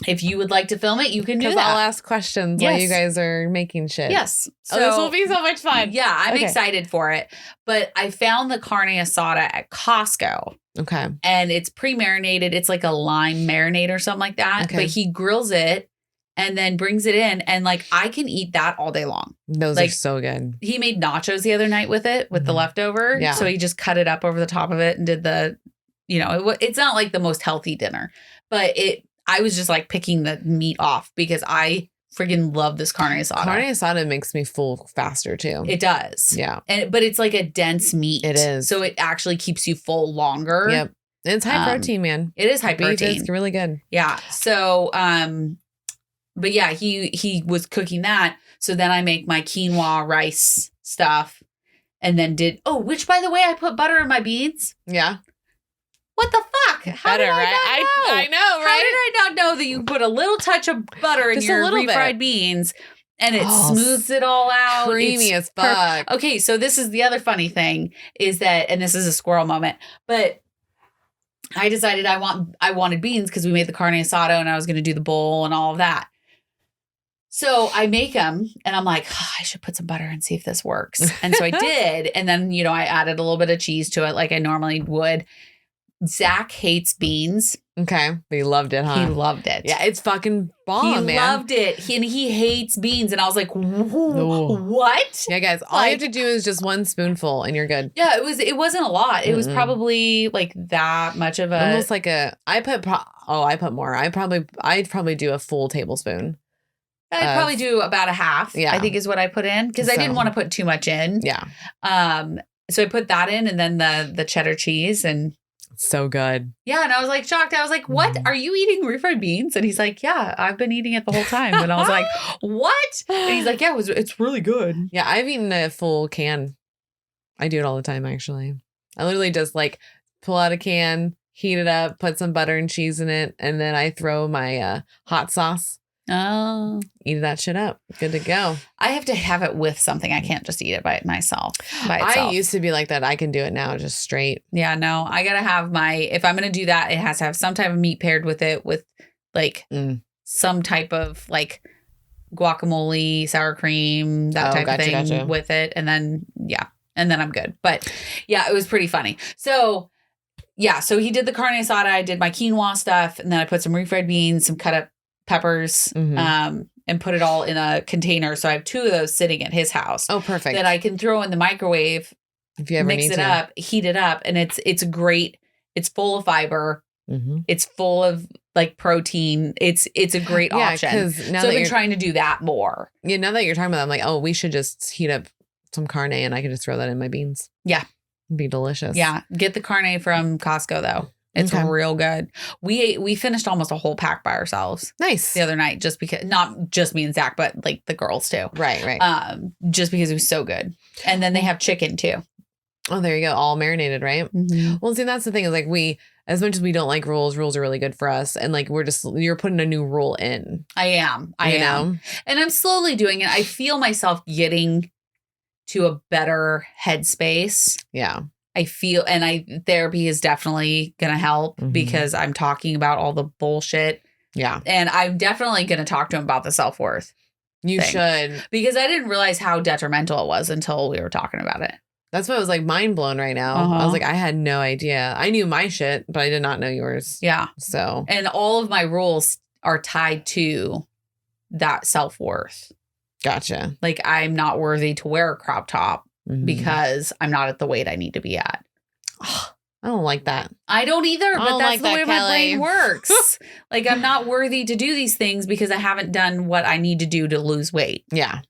If you would like to film it, you can do that. Because I'll ask questions while you guys are making shit. Yes. So this will be so much fun. Yeah, I'm excited for it. But I found the carne asada at Costco. Okay. And it's pre-marinated. It's like a lime marinade or something like that. Okay. But he grills it and then brings it in. And like I can eat that all day long. Those are so good. He made nachos the other night with it, with the leftover. Yeah. So he just cut it up over the top of it and did the, you know, it's not like the most healthy dinner. But I was just like picking the meat off because I freaking love this carne asada. Carne asada makes me full faster too. It does. Yeah. But it's like a dense meat. It is. So it actually keeps you full longer. Yep. And it's high protein, man. It is high protein. It's really good. Yeah. So, but yeah, he was cooking that. So then I make my quinoa rice stuff and then which by the way, I put butter in my beans. Yeah. What the fuck? How did I not know? I know, right? How did I not know that you put a little touch of butter in your refried beans and it smooths it all out? Creamy as fuck. Okay, so this is the other funny thing is that, and this is a squirrel moment, but I decided I wanted beans because we made the carne asada and I was going to do the bowl and all of that. So I make them and I'm like, I should put some butter and see if this works. And so I did. And then, you know, I added a little bit of cheese to it like I normally would. Zach hates beans. Okay. But he loved it, huh? He loved it. Yeah, it's fucking bomb, He loved it. He hates beans. And I was like, what? Yeah, guys, all you have to do is just one spoonful and you're good. Yeah, it wasn't a lot. It was probably like that much of a. Almost like I put more. I'd probably do a full tablespoon. I'd probably do about a half, I think is what I put in. Because I didn't want to put too much in. Yeah. So I put that in and then the cheddar cheese and. So good. Yeah. And I was like shocked. I was like, what? Are you eating refried beans? And he's like, yeah, I've been eating it the whole time. And I was like, what? And he's like, yeah, it's really good. Yeah. I've eaten a full can. I do it all the time, actually. I literally just like pull out a can, heat it up, put some butter and cheese in it. And then I throw my hot sauce. Oh. Eat that shit up. Good to go. I have to have it with something. I can't just eat it by itself. I used to be like that. I can do it now just straight. Yeah, no. I got to have if I'm going to do that, it has to have some type of meat paired with it with like some type of like guacamole, sour cream, that type of thing with it. And then, and then I'm good. But yeah, it was pretty funny. So yeah, so he did the carne asada. I did my quinoa stuff. And then I put some refried beans, some cut up peppers, and put it all in a container. So I have 2 of those sitting at his house. Oh, perfect. That I can throw in the microwave, if you ever mix it up, heat it up. And it's great. It's full of fiber. It's full of like protein. It's a great option. So I've been trying to do that more. Yeah. Now that you're talking about that, I'm like, oh, we should just heat up some carne and I can just throw that in my beans. Yeah. It'd be delicious. Yeah. Get the carne from Costco though. It's real good. We finished almost a whole pack by ourselves. Nice. The other night, just because, not just me and Zach, but like the girls too. Right. Just because it was so good. And then they have chicken too. Oh, there you go. All marinated, right? Well, see, that's the thing is like as much as we don't like rules are really good for us. And like, you're putting a new rule in. I am. And I'm slowly doing it. I feel myself getting to a better headspace. Yeah. I feel, and therapy is definitely going to help because I'm talking about all the bullshit. Yeah. And I'm definitely going to talk to him about the self-worth. You should. Because I didn't realize how detrimental it was until we were talking about it. That's why I was like mind blown right now. I was like, I had no idea. I knew my shit, but I did not know yours. Yeah. So. And all of my rules are tied to that self-worth. Gotcha. Like I'm not worthy to wear a crop top. Because I'm not at the weight I need to be at. Oh, I don't like that. I don't either, but that's the way my brain works. Like I'm not worthy to do these things because I haven't done what I need to do to lose weight. Yeah.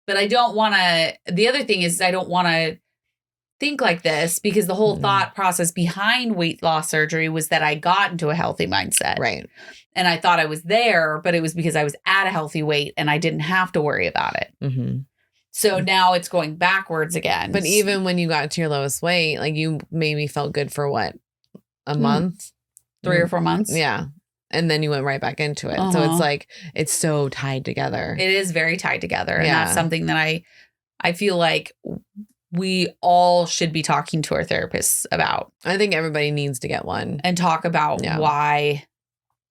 But I don't want to, the other thing is I don't want to think like this because the whole thought process behind weight loss surgery was that I got into a healthy mindset. Right. And I thought I was there, but it was because I was at a healthy weight and I didn't have to worry about it. So now it's going backwards again. But even when you got to your lowest weight, like you maybe felt good for what? A month? 3 or 4 months? Yeah. And then you went right back into it. So it's like, it's so tied together. It is very tied together. And that's something that I feel like we all should be talking to our therapists about. I think everybody needs to get one. And talk about why.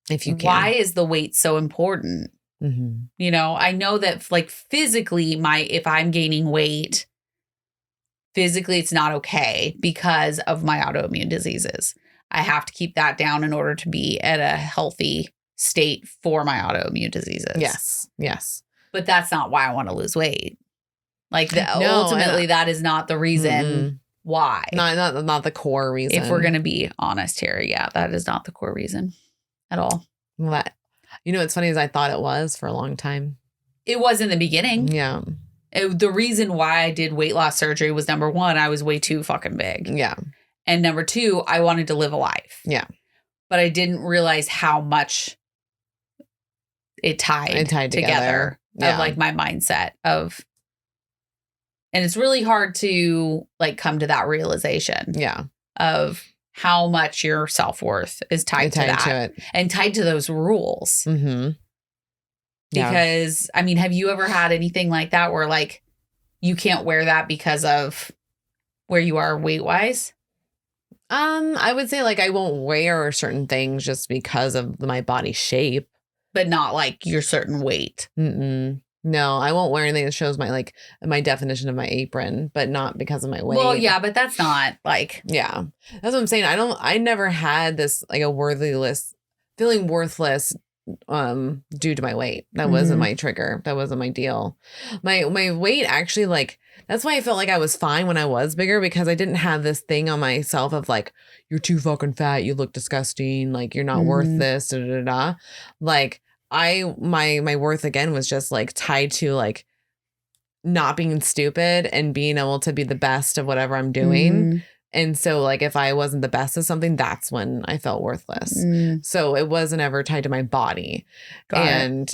If you can. Why is the weight so important? You know, I know that like physically if I'm gaining weight, physically it's not okay because of my autoimmune diseases. I have to keep that down in order to be at a healthy state for my autoimmune diseases. Yes. But that's not why I want to lose weight. Like ultimately that is not the reason why. Not the core reason. If we're going to be honest here. Yeah, that is not the core reason at all. What? You know, what's funny is I thought it was for a long time. It was in the beginning. Yeah. The reason why I did weight loss surgery was number 1, I was way too fucking big. Yeah. And number 2, I wanted to live a life. Yeah. But I didn't realize how much it tied together. Of like my mindset of, and it's really hard to like come to that realization. Yeah. Of how much your self-worth is tied to that and tied to those rules. Because I mean, have you ever had anything like that where like you can't wear that because of where you are weight wise? I would say like I won't wear certain things just because of my body shape, but not like your certain weight. No, I won't wear anything that shows my definition of my apron, but not because of my weight. Well, yeah, but that's not like. Yeah. That's what I'm saying. I never had this like feeling worthless due to my weight. That wasn't my trigger. That wasn't my deal. My weight actually, like, that's why I felt like I was fine when I was bigger, because I didn't have this thing on myself of like, you're too fucking fat, you look disgusting, like you're not worth this, da da da. Like my worth again was just like tied to like not being stupid and being able to be the best of whatever I'm doing. And so like if I wasn't the best of something, that's when I felt worthless. So it wasn't ever tied to my body. And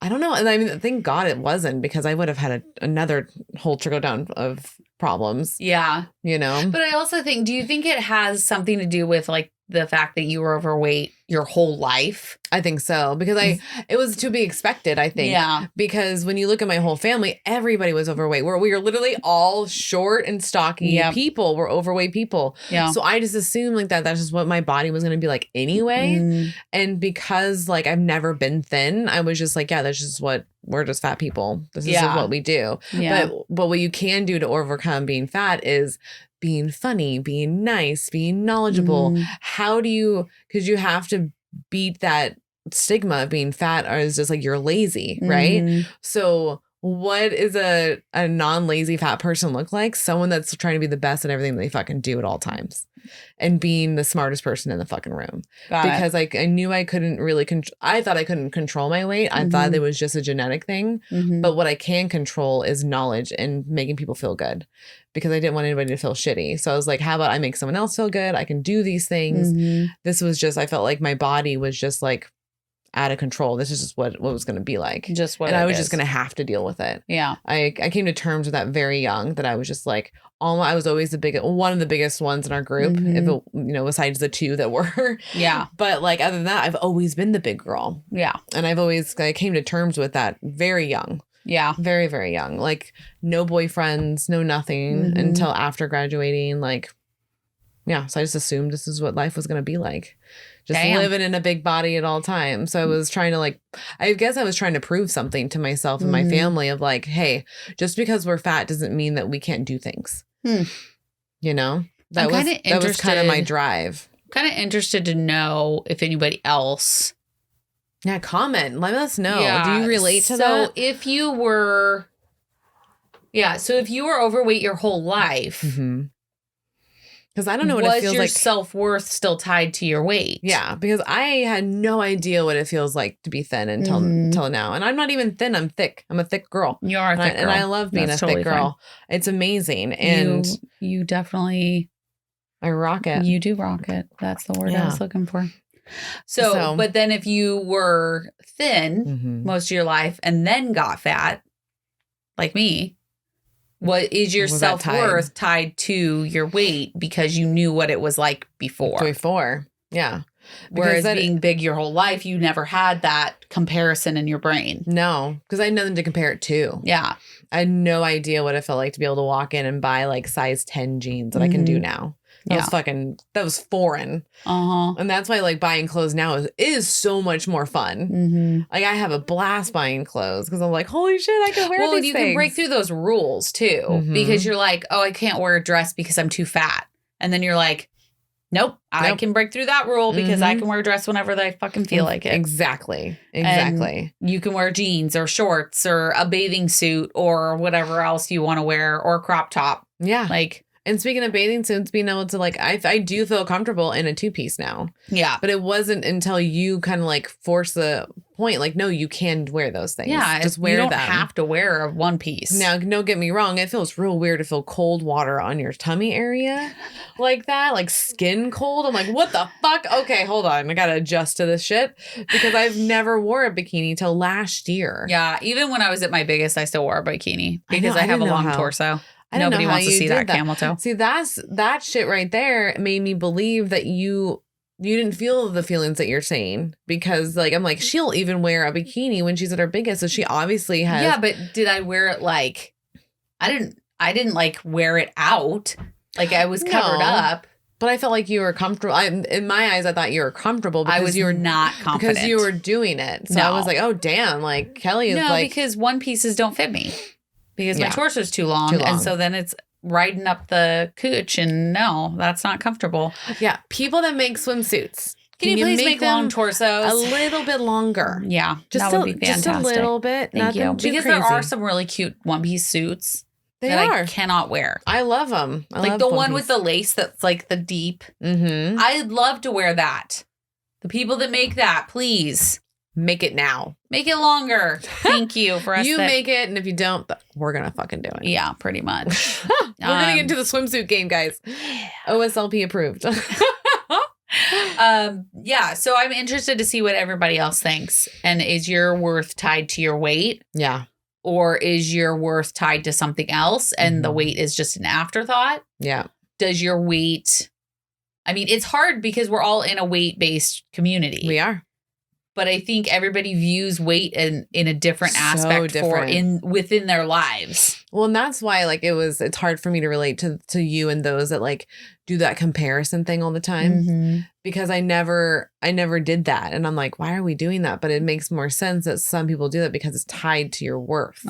I don't know. And I mean, thank God it wasn't, because I would have had another whole trickle down of problems. Yeah. You know? But I also think, do you think it has something to do with like the fact that you were overweight your whole life? I think so, because it was to be expected, I think. Yeah. Because when you look at my whole family, everybody was overweight. We were literally all short and stocky people. We're overweight people. Yeah. So I just assumed like that's just what my body was going to be like anyway. And because like I've never been thin, I was just like, yeah, that's just we're just fat people. This is just what we do. Yeah. But what you can do to overcome being fat is being funny, being nice, being knowledgeable. How do you, because you have to beat that stigma of being fat, or is just like you're lazy, right? So what is a non-lazy fat person look like? Someone that's trying to be the best at everything they fucking do at all times, and being the smartest person in the fucking room. Because like I knew I couldn't really I thought I couldn't control my weight. I thought it was just a genetic thing. But what I can control is knowledge and making people feel good, because I didn't want anybody to feel shitty. So I was like, how about I make someone else feel good? I can do these things. This was just, I felt like my body was just like out of control. This is just what it was going to be like. Just what, and I was just going to have to deal with it. Yeah. I came to terms with that very young, that I was just like, I was always one of the biggest ones in our group, if it, besides the two that were. Yeah. But like, other than that, I've always been the big girl. Yeah. And I came to terms with that very young. Yeah. Very, very young. Like no boyfriends, no nothing until after graduating. Like, yeah. So I just assumed this is what life was going to be like. Just living in a big body at all times. So I was trying to I guess I was trying to prove something to myself and my family of like, hey, just because we're fat doesn't mean that we can't do things. You know, that was kind of my drive. Kind of interested to know if anybody else. Yeah, comment. Let us know. Yeah. Do you relate to that? So if you were overweight your whole life, because I don't know what it feels like. Was your self-worth still tied to your weight? Yeah, because I had no idea what it feels like to be thin until now. And I'm not even thin. I'm thick. I'm a thick girl. You are a thick girl. And I love being a thick girl. Fine. It's amazing. And you definitely... I rock it. You do rock it. That's the word I was looking for. So, but then if you were thin most of your life and then got fat, like me, what is your self-worth tied to your weight because you knew what it was like before? Yeah. Whereas being big your whole life, you never had that comparison in your brain. No, because I had nothing to compare it to. Yeah. I had no idea what it felt like to be able to walk in and buy like size 10 jeans that I can do now. That was foreign. And that's why like buying clothes now is so much more fun. Like I have a blast buying clothes because I'm like, holy shit, I can wear these things. Well, you can break through those rules too, because you're like, oh, I can't wear a dress because I'm too fat. And then you're like, nope, I can break through that rule because I can wear a dress whenever I fucking feel like it. Exactly. And you can wear jeans or shorts or a bathing suit or whatever else you want to wear, or a crop top. Yeah. And speaking of bathing suits, being able to I do feel comfortable in a 2-piece now. Yeah. But it wasn't until you kind of force the point, no, you can wear those things. Yeah. Just wear them. You don't have to wear a 1-piece. Now, don't get me wrong. It feels real weird to feel cold water on your tummy area like that, like skin cold. I'm like, what the fuck? Okay, hold on. I got to adjust to this shit because I've never wore a bikini till last year. Yeah. Even when I was at my biggest, I still wore a bikini because I have a long torso. Nobody wants to see that camel toe. See, that shit right there made me believe that you didn't feel the feelings that you're saying, because I'm like, she'll even wear a bikini when she's at her biggest, so she obviously has. Yeah, but did I wear it I didn't wear it out. I was covered up. But I felt like you were comfortable. In my eyes, I thought you were comfortable because you were not confident. Because you were doing it. So I was like, oh, damn. Like, Kelly is like. Because one pieces don't fit me. Because my torso is too long. Too long. And so then it's riding up the cooch. And no, that's not comfortable. Yeah. People that make swimsuits. Can you please make long torsos? A little bit longer. Yeah. That would be fantastic. Just a little bit. Thank you. Because crazy. there are some really cute one-piece suits. I cannot wear. I love them. Like the one with the lace that's like the deep. Mm-hmm. I'd love to wear that. The people that make that, please. Make it now. Make it longer. Thank you for us. You make it, and if you don't, we're going to fucking do it. Yeah, pretty much. We're going to get into the swimsuit game, guys. OSLP approved. Yeah, so I'm interested to see what everybody else thinks. And is your worth tied to your weight? Yeah. Or is your worth tied to something else and the weight is just an afterthought? Yeah. Does your weight... I mean, it's hard because we're all in a weight-based community. We are. But I think everybody views weight in a different aspect within their lives. Well, and that's why it's hard for me to relate to you and those that like do that comparison thing all the time because I never did that. And I'm like, why are we doing that? But it makes more sense that some people do that because it's tied to your worth.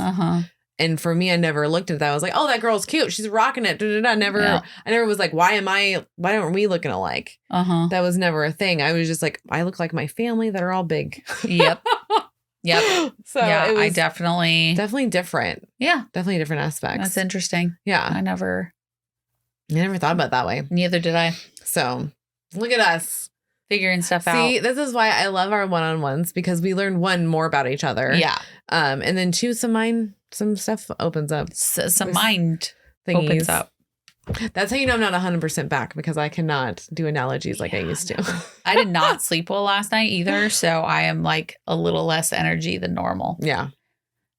And for me, I never looked at that. I was like, oh, that girl's cute. She's rocking it. I never was like, why aren't we looking alike? That was never a thing. I was just like, I look like my family that are all big. Yep. So yeah, it was I definitely different. Yeah. Definitely different aspects. That's interesting. Yeah. I never thought about it that way. Neither did I. So look at us. Figuring stuff out. See, this is why I love our one-on-ones because we learn one, more about each other. Yeah. And then two, some stuff opens up. Some mind thingies. Opens up. That's how you know I'm not 100% back because I cannot do analogies like I used to. I did not sleep well last night either. So I am like a little less energy than normal. Yeah.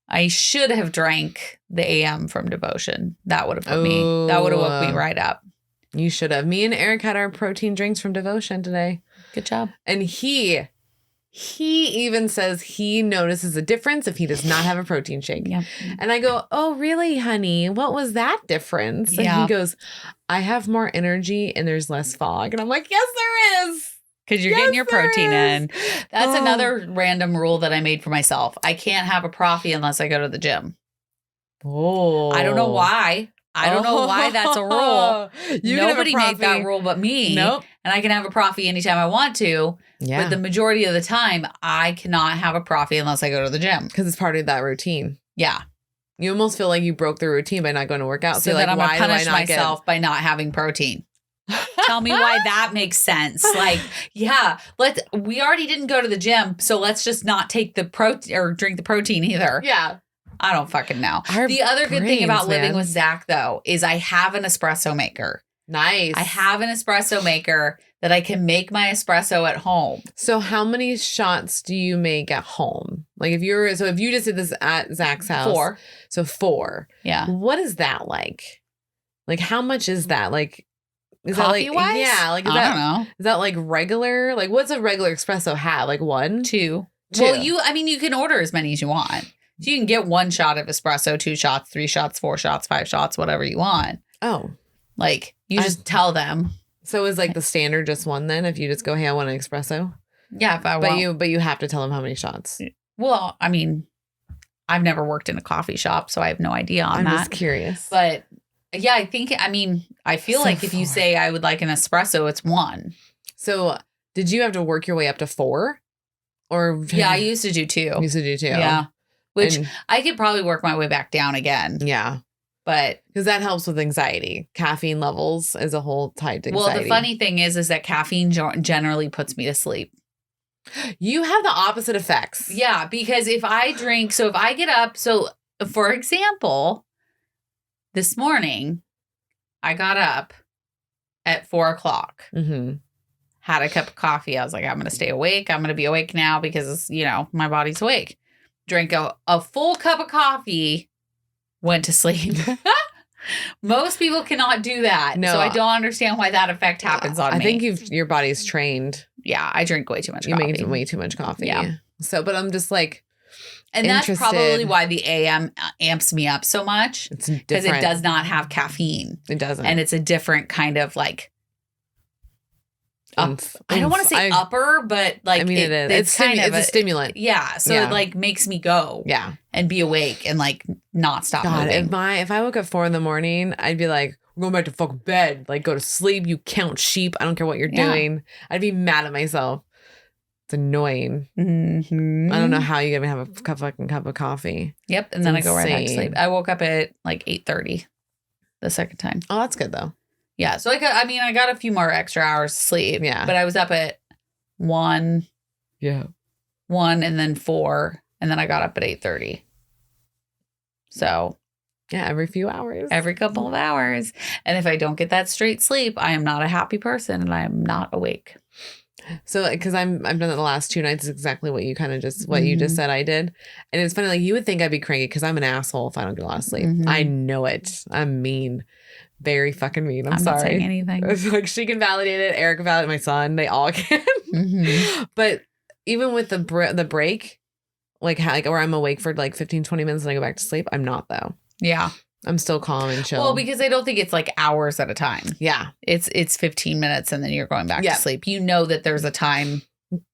I should have drank the AM from devotion. That would have woke me right up. You should have. Me and Eric had our protein drinks from devotion today. Good job. And he even says he notices a difference if he does not have a protein shake. Yep. And I go, oh, really, honey? What was that difference? And he goes, I have more energy and there's less fog. And I'm like, yes, there is. Because you're getting your protein in. That's another random rule that I made for myself. I can't have a Profi unless I go to the gym. Oh. I don't know why. I don't know why that's a rule. Nobody made that rule but me. Nope. And I can have a Profi anytime I want to. Yeah. But the majority of the time, I cannot have a Profi unless I go to the gym. Because it's part of that routine. Yeah. You almost feel like you broke the routine by not going to work out. So that I'm going to punish myself by not having protein. Tell me why that makes sense. Like, yeah, we already didn't go to the gym, so let's just not take the protein or drink the protein either. Yeah. I don't fucking know. The other good thing about living with Zach, though, is I have an espresso maker. Nice. I have an espresso maker that I can make my espresso at home. So how many shots do you make at home? Like if you just did this at Zach's house. 4. So 4. Yeah. What is that like? Like how much is that? Like is coffee that like wise? Yeah, like I don't know. Is that like regular? Like what's a regular espresso have? Like 1? 2. 2. Well, you can order as many as you want. So you can get 1 shot of espresso, 2 shots, 3 shots, 4 shots, 5 shots, whatever you want. Oh. Like you just tell them. So is like the standard just 1 then? If you just go, hey, I want an espresso? Yeah, if I want. But you have to tell them how many shots. Well, I mean, I've never worked in a coffee shop, so I have no idea on that. I'm just curious. But yeah, I feel like if you say I would like an espresso, it's 1. So did you have to work your way up to 4? Or yeah, I used to do 2. Yeah. Which I could probably work my way back down again. Yeah. But because that helps with anxiety. Caffeine levels as a whole tied to anxiety. Well, the funny thing is that caffeine generally puts me to sleep. You have the opposite effects. Yeah, because if I get up, for example, this morning, I got up at 4:00. Had a cup of coffee. I was like, I'm going to stay awake. I'm going to be awake now because, my body's awake. Drank a full cup of coffee. Went to sleep. Most people cannot do that. No. So I don't understand why that effect happens on me. I think your body's trained. Yeah, I drink way too much coffee. You make way too much coffee. Yeah. So, but I'm just like, and that's probably why the AM amps me up so much. It's different. Because it does not have caffeine. It doesn't. And it's a different kind of like I don't want to say upper, but like I mean, it is. It's kind of a stimulant. Yeah. So it like makes me go. Yeah. And be awake and like not stop moving. If I woke up 4 a.m, I'd be like, we're going back to fucking bed. Like, go to sleep. You count sheep. I don't care what you're doing. I'd be mad at myself. It's annoying. Mm-hmm. I don't know how you even have a fucking cup of coffee. Yep. And then I go right back to sleep. I woke up at like 8:30 the second time. Oh, that's good though. Yeah. So I got a few more extra hours to sleep. Yeah. But I was up at 1. Yeah. 1 and then 4. And then I got up at 8:30. So. Yeah. Every few hours. Every couple of hours. And if I don't get that straight sleep, I am not a happy person and I am not awake. So, because I've done it the last 2 nights, is exactly what you kind of just, what you just said I did. And it's funny, like you would think I'd be cranky because I'm an asshole if I don't get a lot of sleep. I know it. I'm mean. Very fucking mean. I'm sorry. Not saying anything. Like she can validate it. Eric can validate my son. They all can. But even with the break, like where I'm awake for like 15, 20 minutes and I go back to sleep, I'm not though. Yeah. I'm still calm and chill. Well, because I don't think it's like hours at a time. Yeah. It's 15 minutes and then you're going back to sleep. You know that there's a time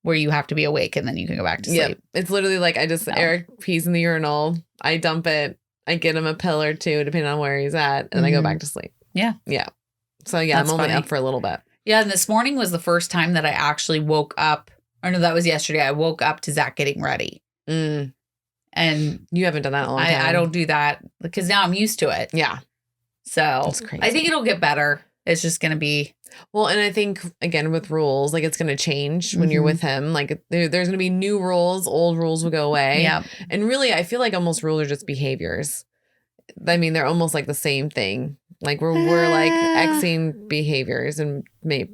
where you have to be awake and then you can go back to sleep. It's literally like Eric pees in the urinal. I dump it. I get him a pill or two depending on where he's at. And I go back to sleep. Yeah. Yeah. So yeah, that's I'm only up for a little bit. Yeah. And this morning was the first time that I actually woke up. Or no, that was yesterday. I woke up to Zach getting ready. And you haven't done that in a long time. I don't do that because now I'm used to it. Yeah. So that's crazy. I think it'll get better. It's just going to be. Well, and I think, again, with rules, like it's going to change when you're with him. Like there's going to be new rules. Old rules will go away. Yeah. And really, I feel like almost rules are just behaviors. I mean, they're almost like the same thing. Like we're like Xing behaviors and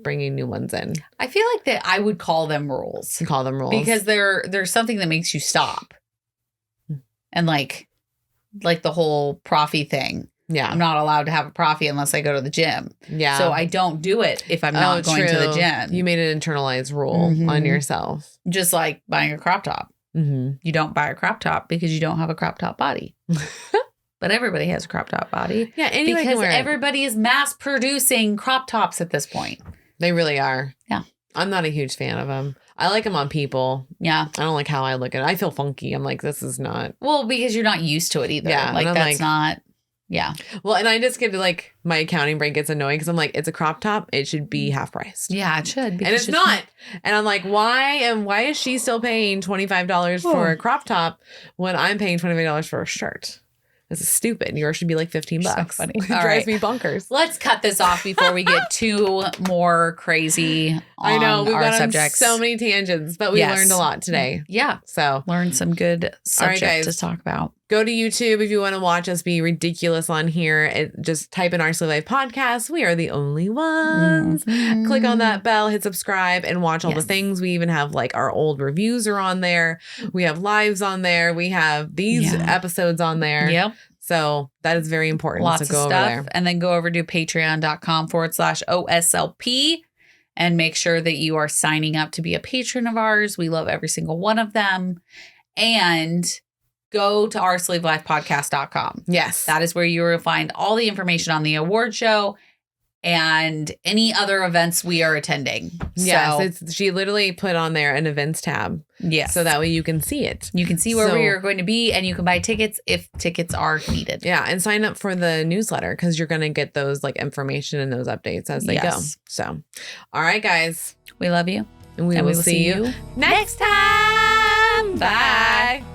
bringing new ones in. I feel like that I would call them rules. You call them rules. Because there's something that makes you stop. And like the whole profie thing. Yeah. I'm not allowed to have a profie unless I go to the gym. Yeah. So I don't do it if I'm not going to the gym. You made an internalized rule on yourself. Just like buying a crop top. You don't buy a crop top because you don't have a crop top body. But everybody has a crop top body. Yeah. Anybody because everybody is mass producing crop tops at this point. They really are. Yeah. I'm not a huge fan of them. I like them on people. Yeah. I don't like how I look at it. I feel funky. I'm like, this is not. Well, because you're not used to it either. Yeah. Like that's not. Yeah. Well, and I just get to like my accounting brain gets annoying because I'm like, it's a crop top. It should be half priced. Yeah, it should. And it's not. And I'm like, why is she still paying $25 for a crop top when I'm paying $25 for a shirt? This is stupid. Yours should be like $15. So funny. It drives me bonkers. Let's cut this off before we get too more crazy on I know. We've got subjects. On so many tangents, but we learned a lot today. Yeah. So learned some good subjects to talk about. Go to YouTube if you want to watch us be ridiculous on here. Just type in Our Silly Life Podcast. We are the only ones. Click on that bell, hit subscribe, and watch all the things. We even have like our old reviews are on there. We have lives on there. We have these episodes on there. Yep. So that is very important. Lots so go of over stuff. there. And then go over to patreon.com/OSLP and make sure that you are signing up to be a patron of ours. We love every single one of them. And go to oursleevelifepodcast.com. Yes. That is where you will find all the information on the award show and any other events we are attending. Yes. She literally put on there an events tab. Yes. So that way you can see it. You can see where we are going to be and you can buy tickets if tickets are needed. Yeah. And sign up for the newsletter because you're going to get those like information and those updates as they go. So, all right, guys. We love you. And we will see you next time. Bye.